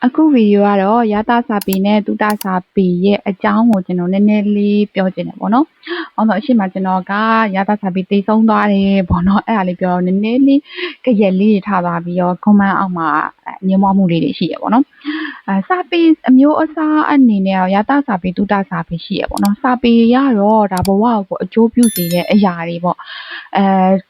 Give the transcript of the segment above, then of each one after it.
အခုဗီဒီယိုကတော့ရသစာပေနဲ့တုတစာပေရဲ့အကြောင်းကိုကျွန်တော်နည်းနည်းလေးပြောချင်တယ်ပေါ့နော်။အောင်တော့အရှိမကျွန်တော်ကရသစာပေသိဆုံးသွားတယ်ပေါ့နော်။အဲ့ဒါလေးပြောတော့နည်းနည်းလေးကြက်လေးထားသွားပြီးတော့ comment အောက်မှာညှို့မှုလေးတွေရှိရပေါ့နော်။စာပေအမျိုးအစားအနေနဲ့ရသစာပေတုတစာပေရှိရပေါ့နော်။စာပေရတော့ဒါဘဝကိုအကျိုးပြုစေတဲ့အရာတွေပေါ့။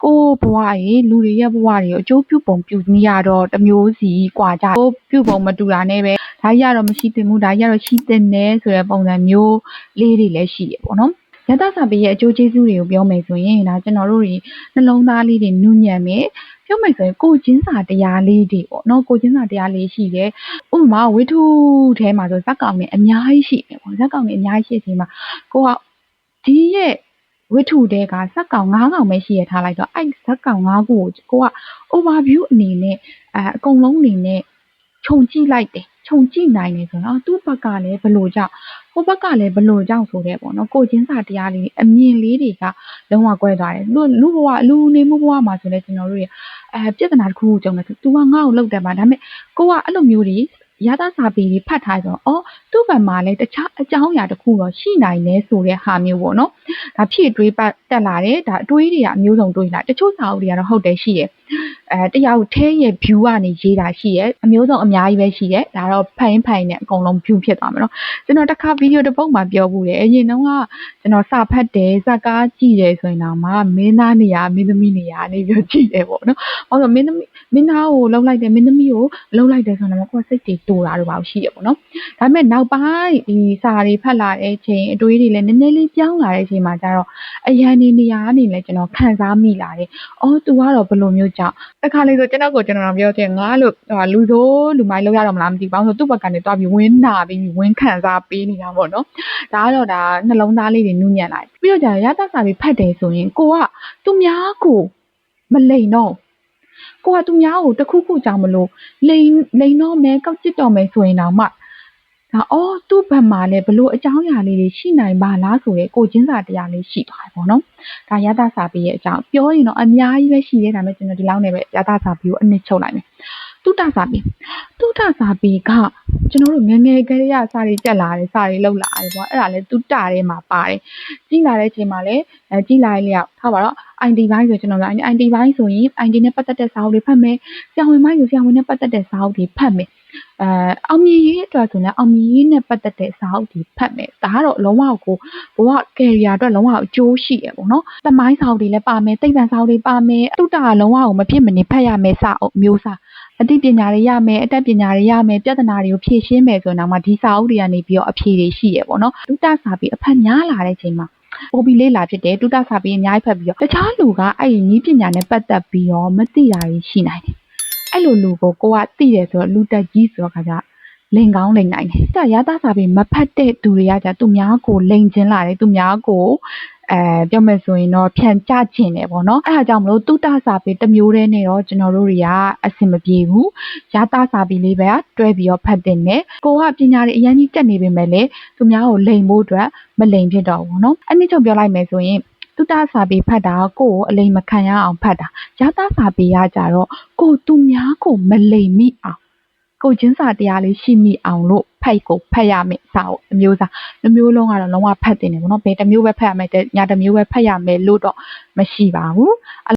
ကိုဘဝရေလူတွေရဲ့ဘဝတွေကိုအကျိုးပြုပုံပြုနည်းရတော့တစ်မျိုးစီกว่าကြပြုပုံမတူတာနဲ့ပဲဒါကြီးကတော့မရှိသင့်ဘူးဒါကြီးကတော့ရှိသင့်တယ်ဆိုတဲ့ပုံစံမျိုးလေးတွေလည်းရှိရပေါ့နော်ရသစာပေရဲ့အကျိုးကျေးဇူးတွေကိုပြောမယ်ဆိုရင်ဒါကျွန်တော်တို့တွေနှလုံးသားလေးတွေနူးညံ့မယ်ပြောမယ်ဆိုရင်ကိုချင်းစာတရားလေးတွေပေါ့နော်ကိုချင်းစာတရားလေးရှိတယ်ဥပမာဝိထုထဲမှာဆိုဇက်ကောင်တွေအများကြီးရှိတယ်ပေါ့ဇက်ကောင်တွေအများကြီးရှိချိန်မှာကိုကဒီရဲ့ဝိထုတဲကဇက်ကောင်9ကောင်ပဲရှိရထားလိုက်တော့အဲ့ဇက်ကောင်9ခုကိုက overview အနေနဲ့အကုန်လုံးအနေနဲ့ခြုံကြည့်လိုက်တယ်ခြုံကြည့်နိုင်တယ်ဆိုတော့သူ့ဘက်ကလည်းဘလို့ကြောင့်ဟိုဘက်ကလည်းဘလို့ကြောင့်ဆိုတဲ့ပေါ့နော်ကိုချင်းစာတရားလေးအမြင်လေးတွေကလုံးဝကွဲသွားတယ်လူဘဝလူနေမှုဘဝမှာဆိုလဲကျွန်တော်တို့ရပြဿနာတစ်ခုကြုံတယ်သူကငါ့ကိုလောက်တယ်ပါဒါပေမဲ့ကိုကအဲ့လိုမျိုးတွေရသစာပေတွေဖတ်ထားဆိုတော့သူ့ဘက်မှာလည်းတခြားအကြောင်းအရာတစ်ခုတော့ရှိနိုင်တယ်ဆိုတဲ့ဟာမျိုးပေါ့နော်ဒါဖြည့်တွေးတက်လာတယ်ဒါအတွေးတွေကအမျိုးစုံတွေးလာတချို့စာအုပ်တွေကတော့ဟုတ်တယ်ရှိရဲ့တရားကိုထဲရဲ့ view ကနေရေးတာရှိရဲ့အမျိုးစုံအများကြီးပဲရှိရဲ့ဒါတော့ဖိုင်နဲ့အကုန်လုံး view ဖြစ်သွားမှာနော်ကျွန်တော်တစ်ခါဗီဒီယိုတစ်ပုဒ်မှာပြောဘူးတယ်အရင်တုန်းကကျွန်တော်စာဖတ်တယ်ဇာတ်ကားကြည့်တယ်ဆိုရင်တော့မင်းသားနေရာမင်းသမီးနေရာနေပြောကြည့်တယ်ပေါ့နော်ဟုတ်ဆိုမင်းသားကိုလှုပ်လိုက်တယ်မင်းသမီးကိုလှုပ်လိုက်တယ်ဆိုတော့ကိုယ်စိတ်တွေတူတာတော့ပါရှိရပေါ့နော်ဒါပေမဲ့နောက်ပိုင်းဒီစာတွေဖတ်လာတဲ့အချိန်အတွေးတွေလည်းနည်းနည်းလေးပြောင်းလာတဲ့အချိန်မှာကျတော့အရန်နေရာအနေနဲ့ကျွန်တော်ခံစားမိလာတယ်သူကတော့ဘယ်လိုမျိုးကြောင့်တခါလေဆိုကျွန်တော်ပြောချင်ငါလို့လူဆိုးလူမိုက်လောက်ရတော့မလားမသိပါဘူးဆိုသူ့ဘက်ကနေသွားပြီးဝင်းနာပြီးဝင်းခံစားပေးနေတာပေါ့နော်ဒါကတော့ဒါနှလုံးသားလေးတွေနူးညံ့လာတယ်ပြီးတော့ကြာရသစာပြီးဖတ်တယ်ဆိုရင်ကိုကသူများကိုမလိန်တော့ကိုကသူများကိုတခုခုကြောင့်မလို့လိန်တော့မယ်ကောက်ကျစ်တော့မယ်ဆိုရင်တော့မှဒါသူ့ဘက်မှာလည်းဘလို့အကြောင်းအရာလေးတွေရှိနိုင်ပါလားဆိုရဲကိုချင်းစာတရားလေးရှိသွားတယ်ပေါ့နော်ဒါရသစာပေရဲ့အကြောင်းပြောရင်တော့အများကြီးပဲရှိသေးတယ်ဒါပေမဲ့ကျွန်တော်ဒီလောက်နဲ့ပဲရသစာပေကိုအနည်းချုပ်လိုက်မယ်တုတစာပေကကျွန်တော်တို့ငယ်ငယ်ကလေးကစာတွေတက်လာတယ်စာတွေလောက်လာတယ်ပေါ့အဲ့ဒါလည်းတုတထဲမှာပါတယ်ကြီးလာတဲ့အချိန်မှာလည်းကြီးလာတဲ့လျောက်ထားပါတော့ ID ဘိုင်းဆိုကျွန်တော်က ID ဘိုင်းဆိုရင် ID နဲ့ပတ်သက်တဲ့စာအုပ်တွေဖတ်မယ်ဆရာဝန်ဘိုင်းဆိုဆရာဝန်နဲ့ပတ်သက်တဲ့စာအုပ်တွေဖတ်မယ်အောင်မြင်ရေးအတွက်ဆိုလည်းအောင်မြင်ရေးနဲ့ပတ်သက်တဲ့စာအုပ်တွေဖတ်မယ်ဒါကတော့လုံးဝကိုဘဝ career အတွက်လုံးဝအကျိုးရှိရပေါ့နော်သမိုင်းစာအုပ်တွေလည်းပါမယ်သိပ္ပံစာအုပ်တွေပါမယ်တုတကလုံးဝကိုမဖြစ်မနေဖတ်ရမယ်စာအုပ်မျိုးစာအသိပညာတွေရမယ်အတတ်ပညာတွေရမယ်ပြဿနာတွေကိုဖြေရှင်းမယ်ဆိုတော့မှဒီစာအုပ်တွေကနေပြီးတော့အဖြေတွေရှိရပေါ့နော်တုတစာပြီးအဖတ်များလာတဲ့အချိန်မှာပို့ပြီးလေ့လာဖြစ်တယ်တုတစာပြီးအများကြီးဖတ်ပြီးတော့တခြားလူကအဲ့ဒီနည်းပညာနဲ့ပတ်သက်ပြီးတော့မသိတာတွေရှိနိုင်တယ်အဲ့လိုလူကိုကသိတယ်ဆိုတော့လူတက်ကြီးဆိုတော့ခါကျလိန်ကောင်းလိန်နိုင်တယ်ဒါရသစာပေမဖတ်တဲ့သူတွေကကြသူများကိုလိန်ချင်းလာတယ်သူများကိုပြောမယ်ဆိုရင်တော့ဖြန့်ချခြင်းတယ်ပေါ့နော်အဲ့ဒါကြောင့်မလို့တုတစာပေတစ်မျိုးတည်းနဲ့တော့ကျွန်တော်တို့တွေကအဆင်မပြေဘူးရသစာပေလေးပဲတွဲပြီးတော့ဖတ်တင်တယ်ကိုကပညာတွေအရင်ကြီးတက်နေပေမဲ့လေသူများကိုလိန်ဖို့အတွက်မလိန်ဖြစ်တော့ဘူးเนาะအနည်းချုပ်ပြောလိုက်မယ်ဆိုရင်တုတစာပေဖတ်တာကိုယ်ကိုအလိန်မခံရအောင်ဖတ်တာရသစာပေရကြတော့ကိုသူများကိုမလိန်မိအောင်ကိုချင်းစာတရားလေးရှိမိအောင်လို့ဖတ်ရမယ်စာအုပ်အမျိုးစာမျိုးလုံးကတော့လုံးဝဖတ်တင်တယ်ပေါ့နော်ဘယ်တစ်မျိုးပဲဖတ်ရမယ်ညာတစ်မျိုးပဲဖတ်ရမယ်လို့တော့မရှိပါဘူး